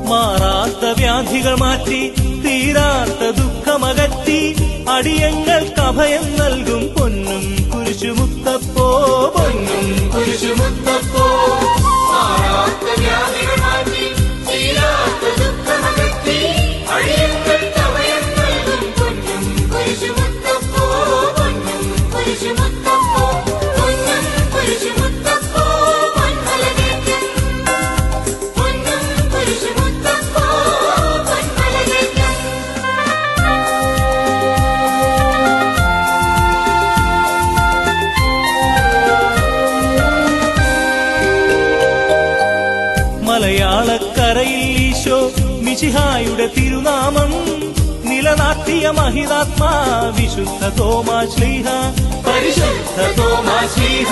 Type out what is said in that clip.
മാറാത്ത വ്യാധികൾ മാറ്റി തീരാത്ത ദുഃഖമകറ്റി അടിയങ്ങൾക്ക് അഭയം നൽകും പൊന്നും കുരിശുമുത്തപ്പോ, പൊന്നും കുരിശുമുത്തപ്പോ. മാറാത്ത വ്യാധികൾ മാറ്റി തീരാത്ത ദുഃഖമകറ്റി അടിയങ്ങൾക്ക് അഭയം നൽകും പൊന്നും കുരിശുമുത്തപ്പോ, പൊന്നും കുരിശുമുത്തപ്പോ, പൊന്നും കുരിശുമുത്തപ്പോ, പൊന്മലകേറ്റം, പൊന്നും കുരിശുമുത്തപ്പോ, പൊന്മലകേറ്റം. മലയാളക്കരയിൽ ഈശോ മിശിഹായുടെ തിരുനാമം നിലനാട്ടിയ മഹിതാത്മാ വിശുദ്ധ തോമാശ്ലീഹ, പരിശുദ്ധ തോമാശ്ലീഹ.